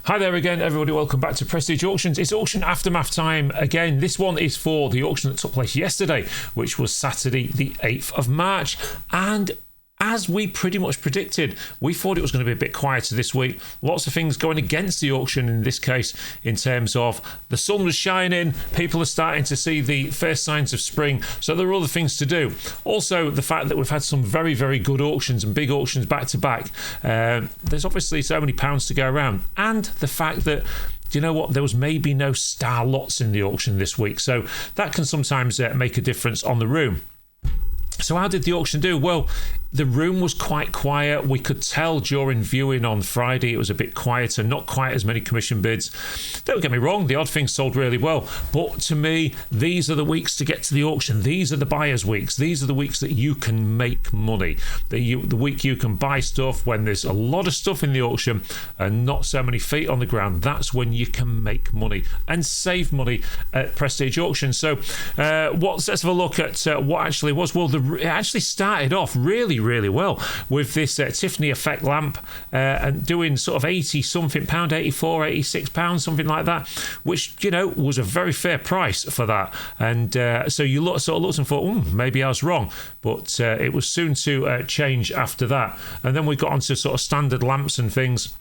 Hi there again, everybody. Welcome back to Prestige Auctions. It's auction aftermath time again. This one is for the auction that took place yesterday, which was Saturday, the 8th of March. And as we pretty much predicted, we thought it was going to be a bit quieter this week. Lots of things going against the auction in this case, in terms of the sun was shining, people are starting to see the first signs of spring, so there are other things to do. Also, the fact that we've had some very, very good auctions and big auctions back to back. There's obviously so many pounds to go around, and the fact that, do you know what, there was maybe no star lots in the auction this week, so that can sometimes make a difference on the room. So how did the auction do? Well, the room was quite quiet. We could tell during viewing on Friday it was a bit quieter, not quite as many commission bids. Don't get me wrong, the odd things sold really well. But to me, these are the weeks to get to the auction. These are the buyer's weeks. These are the weeks that you can make money. The week you can buy stuff when there's a lot of stuff in the auction and not so many feet on the ground. That's when you can make money and save money at Prestige Auction. So let's have a look at what actually was. Well, it actually started off really well with this Tiffany effect lamp and doing sort of 80 something pound, 84, 86 pounds, something like that, which, you know, was a very fair price for that. And so you looked and thought, maybe I was wrong, but it was soon to change after that. And then we got onto sort of standard lamps and things,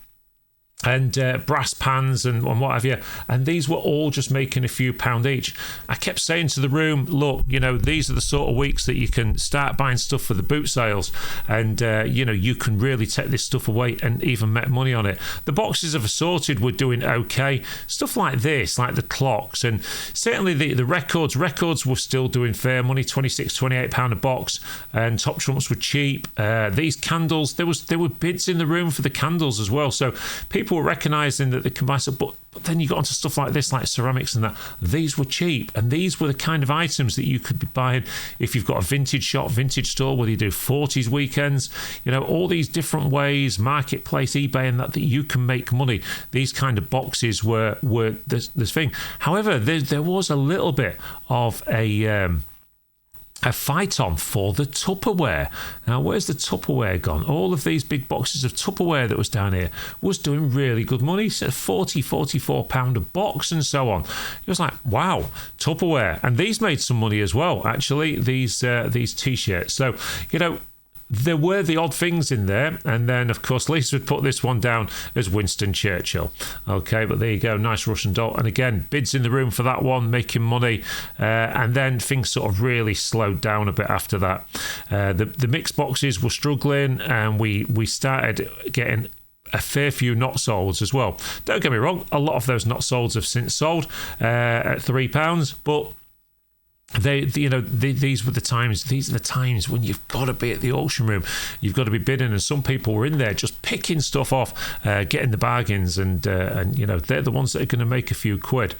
and brass pans and what have you, and these were all just making a few pound each. I kept saying to the room, look, you know, these are the sort of weeks that you can start buying stuff for the boot sales, and you know, you can really take this stuff away and even make money on it. The boxes of assorted were doing okay, stuff like this, like the clocks, and certainly the records were still doing fair money, 26, 28 pound a box, and top trumps were cheap. These candles, there were bids in the room for the candles as well, so people were recognising that they can buy stuff, but then you got onto stuff like this, like ceramics and that. These were cheap, and these were the kind of items that you could be buying if you've got a vintage shop, vintage store, whether you do 40s weekends, you know, all these different ways, marketplace, eBay, and that you can make money. These kind of boxes were this thing. However, there was a little bit of a fight on for the Tupperware. Now, where's the Tupperware gone? All of these big boxes of Tupperware that was down here was doing really good money. So 40, 44 pound a box and so on. It was like, wow, Tupperware. And these made some money as well, actually, these T-shirts. So, you know, there were the odd things in there, and then of course Lisa would put this one down as Winston Churchill. Okay, but there you go, nice Russian doll. And again, bids in the room for that one, making money, and then things sort of really slowed down a bit after that. The mixed boxes were struggling, and we started getting a fair few not solds as well. Don't get me wrong, a lot of those not solds have since sold at £3, but these were the times. These are the times when you've got to be at the auction room. You've got to be bidding, and some people were in there just picking stuff off, getting the bargains, and you know, they're the ones that are going to make a few quid.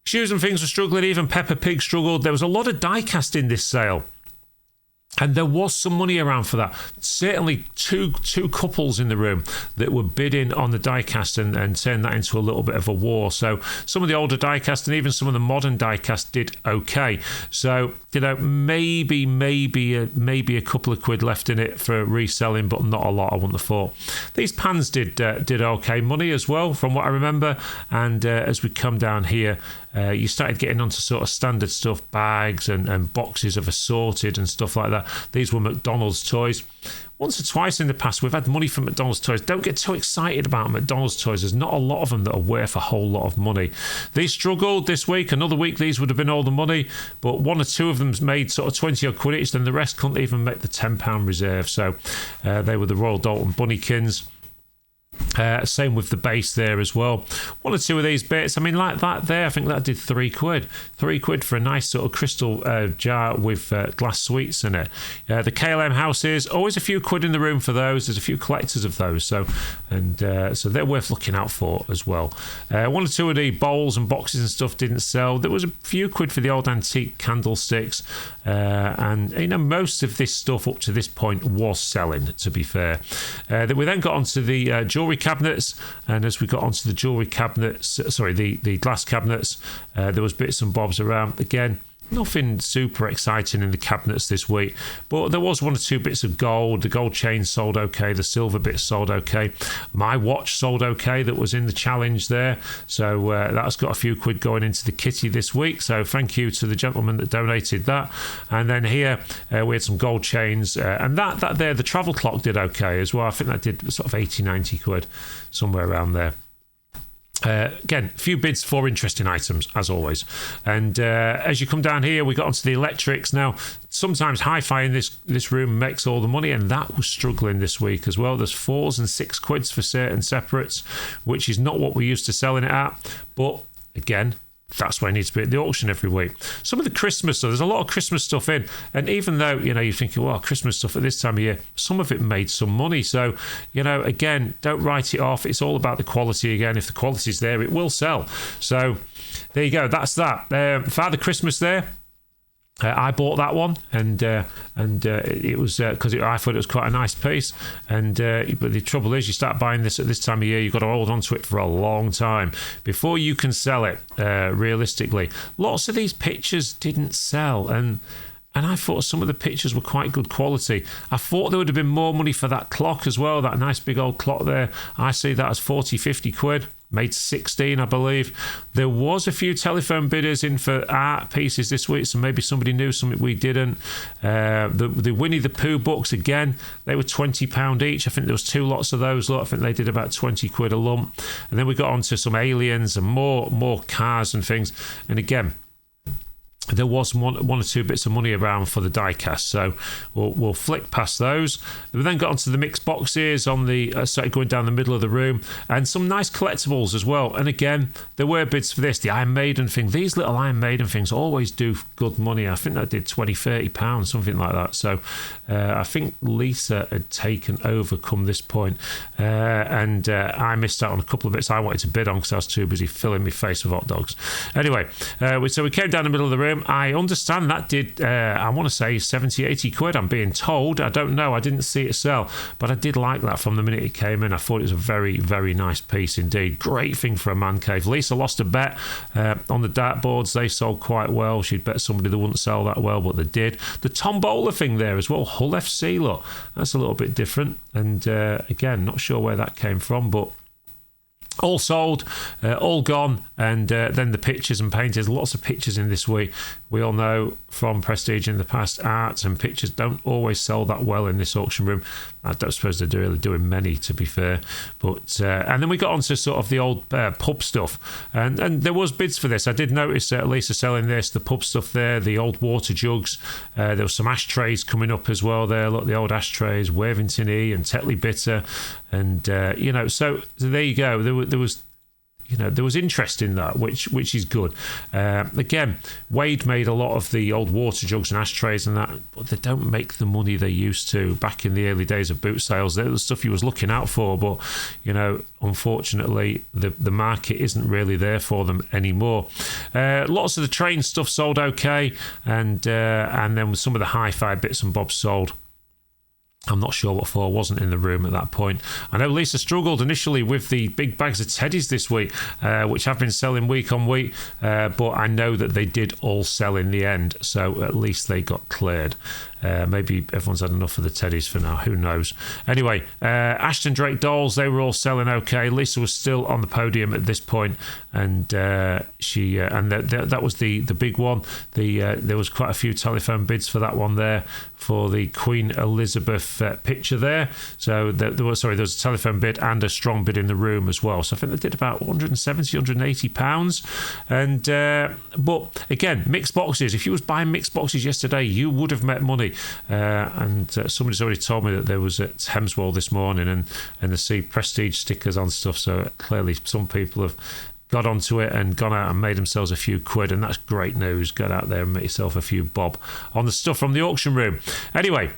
Shoes and things were struggling. Even Peppa Pig struggled. There was a lot of die cast in this sale, and there was some money around for that. Certainly two couples in the room that were bidding on the diecast and turned that into a little bit of a war. So some of the older diecast and even some of the modern diecast did okay. So, you know, maybe a couple of quid left in it for reselling, but not a lot, I wouldn't have thought. These pans did okay money as well, from what I remember. And as we come down here, you started getting onto sort of standard stuff, bags and boxes of assorted and stuff like that. These were McDonald's toys. Once or twice in the past, we've had money from McDonald's toys. Don't get too excited about McDonald's toys. There's not a lot of them that are worth a whole lot of money. These struggled this week. Another week, these would have been all the money, but one or two of them made sort of 20 odd quid each, then the rest couldn't even make the £10 reserve. So they were the Royal Dalton Bunnykins. Same with the base there as well. One or two of these bits, I mean, like that there, I think that did £3 for a nice sort of crystal jar with glass sweets in it. The KLM houses, always a few quid in the room for those. There's a few collectors of those, so they're worth looking out for as well. One or two of the bowls and boxes and stuff didn't sell. There was a few quid for the old antique candlesticks, and you know, most of this stuff up to this point was selling, to be fair. We then got onto the jewellery cabinets, and as we got onto the jewellery cabinets, the glass cabinets, there was bits and bobs around. Again, nothing super exciting in the cabinets this week, but there was 1 or 2 bits of gold. The gold chain sold okay, the silver bits sold okay. My watch sold okay, that was in the challenge there, so that's got a few quid going into the kitty this week, so thank you to the gentleman that donated that. And then here we had some gold chains, and that there, the travel clock did okay as well. I think that did sort of 80-90 quid, somewhere around there. Again, a few bids for interesting items, as always. And as you come down here, we got onto the electrics. Now, sometimes hi-fi in this room makes all the money, and that was struggling this week as well. There's 4s and 6 quids for certain separates, which is not what we're used to selling it at. But again, that's where it needs to be at the auction every week. Some of the Christmas stuff, there's a lot of Christmas stuff in, and even though, you're thinking, well, Christmas stuff at this time of year, some of it made some money. So, again, don't write it off. It's all about the quality again. If the quality's there, it will sell. So there you go. That's that. Father Christmas there. I bought that one, and it was because I thought it was quite a nice piece. And but the trouble is, you start buying this at this time of year, you've got to hold on to it for a long time before you can sell it. Realistically, lots of these pictures didn't sell, and I thought some of the pictures were quite good quality. I thought there would have been more money for that clock as well, that nice big old clock there. I see that as 40-50 quid. Made 16, I believe. There was a few telephone bidders in for art pieces this week, so maybe somebody knew something we didn't. The Winnie the Pooh books, again, they were £20 each. I think there was 2 lots of those. I think they did about 20 quid a lump. And then we got onto some aliens and more cars and things. And again, there was one or 2 bits of money around for the die-cast, so we'll flick past those. We then got onto the mixed boxes on the started going down the middle of the room, and some nice collectibles as well. And again, there were bids for this, the Iron Maiden thing. These little Iron Maiden things always do good money. I think that did £20-30, something like that. So I think Lisa had taken over come this point, and I missed out on a couple of bits I wanted to bid on because I was too busy filling my face with hot dogs. Anyway, so we came down the middle of the room. I understand that did, I want to say 70-80 quid, I'm being told. I don't know, I didn't see it sell, but I did like that from the minute it came in. I thought it was a very, very nice piece indeed. Great thing for a man cave. Lisa lost a bet on the dartboards. They sold quite well. She'd bet somebody that wouldn't sell that well, but they did. The Tombola thing there as well, Hull FC, look, that's a little bit different. And again, not sure where that came from, but all sold, all gone. And then the pictures and painters, lots of pictures in this week. We all know from Prestige in the past, art and pictures don't always sell that well in this auction room. I don't suppose they're really doing many, to be fair. But and then we got onto sort of the old pub stuff, and there was bids for this. I did notice Lisa selling this, the pub stuff there, the old water jugs. There was some ashtrays coming up as well there. Look, the old ashtrays, Worthington E and Tetley Bitter, and so there you go. There was. There was interest in that, which is good. Again, Wade made a lot of the old water jugs and ashtrays and that, but they don't make the money they used to back in the early days of boot sales. They're the stuff he was looking out for, but unfortunately, the market isn't really there for them anymore. Lots of the train stuff sold okay, and then some of the hi-fi bits and bobs sold. I'm not sure what for, wasn't in the room at that point. I know Lisa struggled initially with the big bags of teddies this week, which have been selling week on week, but I know that they did all sell in the end, so at least they got cleared. Maybe everyone's had enough of the teddies for now, who knows. Anyway, Ashton Drake dolls, they were all selling okay. Lisa was still on the podium at this point, and she that was the big one. There was quite a few telephone bids for that one there, for the Queen Elizabeth picture there. So there was a telephone bid and a strong bid in the room as well. So I think they did about £170-180. And but again, mixed boxes. If you was buying mixed boxes yesterday, you would have met money. And somebody's already told me that there was at Hemswell this morning, and they see Prestige stickers on stuff. So clearly, some people have got onto it and gone out and made themselves a few quid, and that's great news. Get out there and make yourself a few bob on the stuff from the auction room. Anyway,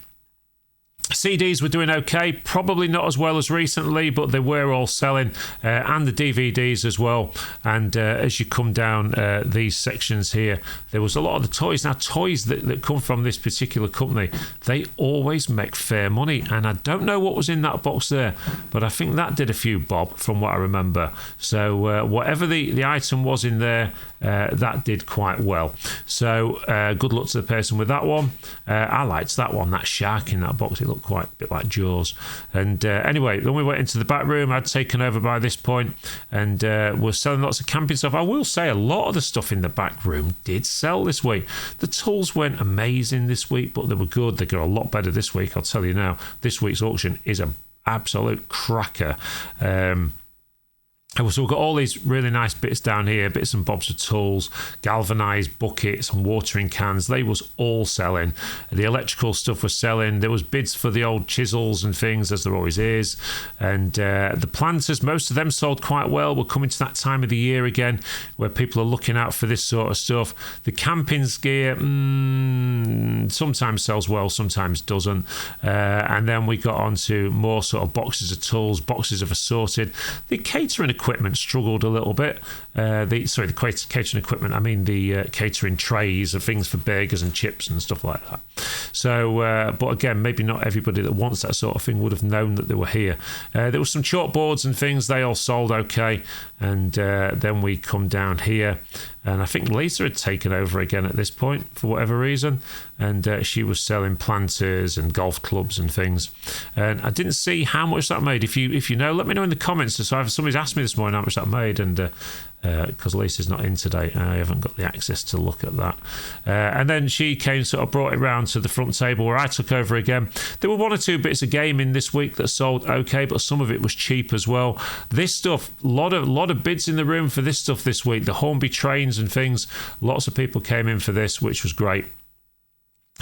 CDs were doing okay, probably not as well as recently, but they were all selling, and the DVDs as well. And as you come down these sections here, there was a lot of the toys. Now, toys that come from this particular company, they always make fair money. And I don't know what was in that box there, but I think that did a few bob from what I remember. So whatever the item was in there, that did quite well. So good luck to the person with that one. I liked that one, that shark in that box. It looked quite a bit like Jaws. And anyway, then we went into the back room. I'd taken over by this point, and we're selling lots of camping stuff. I will say a lot of the stuff in the back room did sell this week. The tools weren't amazing this week, but they were good. They got a lot better this week, I'll tell you now. This week's auction is an absolute cracker. So we've got all these really nice bits down here, bits and bobs of tools, galvanised buckets and watering cans. They was all selling. The electrical stuff was selling. There was bids for the old chisels and things, as there always is. And the planters, most of them sold quite well. We're coming to that time of the year again where people are looking out for this sort of stuff. The camping's gear sometimes sells well, sometimes doesn't. And then we got on to more sort of boxes of tools, boxes of assorted. The catering equipment struggled a little bit. The catering equipment, I mean the catering trays and things for burgers and chips and stuff like that. So, but again, maybe not everybody that wants that sort of thing would have known that they were here. There were some chalkboards and things, they all sold okay. And then we come down here, and I think Lisa had taken over again at this point for whatever reason, and she was selling planters and golf clubs and things. And I didn't see how much that made. If you know, let me know in the comments. So somebody's asked me this morning how much that made, and because Lisa's not in today, I haven't got the access to look at that. And then she sort of brought it round to the front table where I took over again. There were one or two bits of gaming this week that sold okay, but some of it was cheap as well. This stuff, a lot of bids in the room for this stuff this week. The Hornby trains and things, lots of people came in for this, which was great.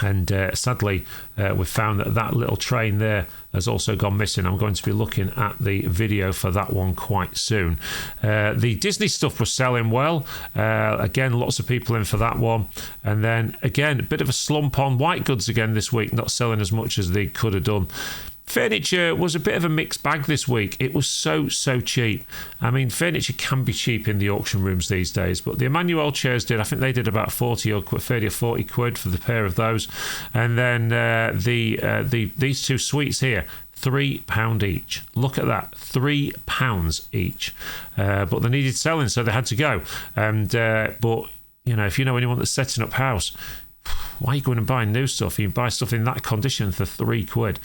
And sadly, we found that little train there has also gone missing. I'm going to be looking at the video for that one quite soon. The Disney stuff was selling well. Again, lots of people in for that one. And then, again, a bit of a slump on white goods again this week, not selling as much as they could have done. Furniture was a bit of a mixed bag this week. It was so cheap. I mean, furniture can be cheap in the auction rooms these days, but the Emmanuel chairs did. I think they did about 30 or 40 quid for the pair of those. And then these two suites here, £3 each. Look at that, £3 each. But they needed selling, so they had to go. And but you know, if you know anyone that's setting up house, why are you going and buying new stuff? You buy stuff in that condition for £3,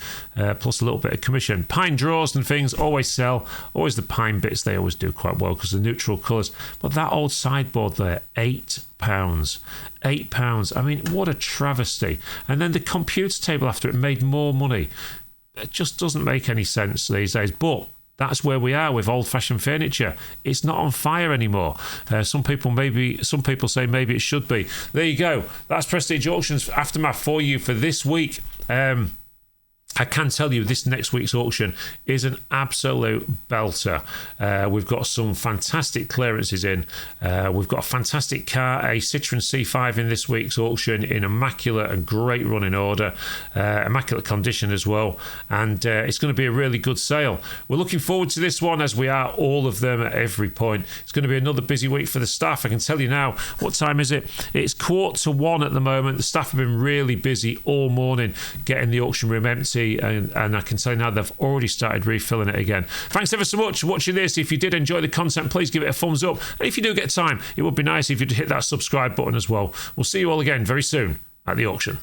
plus a little bit of commission. Pine drawers and things always sell. Always the pine bits, they always do quite well because the neutral colours. But that old sideboard there, £8. £8. I mean, what a travesty. And then the computer table after it made more money. It just doesn't make any sense these days. But that's where we are with old-fashioned furniture. It's not on fire anymore. Some people say maybe it should be. There you go. That's Prestige Auctions Aftermath for you for this week. I can tell you this next week's auction is an absolute belter. We've got some fantastic clearances in. We've got a fantastic car, a Citroen C5 in this week's auction in immaculate and great running order, immaculate condition as well. And it's going to be a really good sale. We're looking forward to this one, as we are all of them at every point. It's going to be another busy week for the staff. I can tell you now. What time is it? It's 1:45 at the moment. The staff have been really busy all morning getting the auction room empty. And I can tell you now they've already started refilling it again. Thanks ever so much for watching this. If you did enjoy the content, please give it a thumbs up. And if you do get time, it would be nice if you'd hit that subscribe button as well. We'll see you all again very soon at the auction.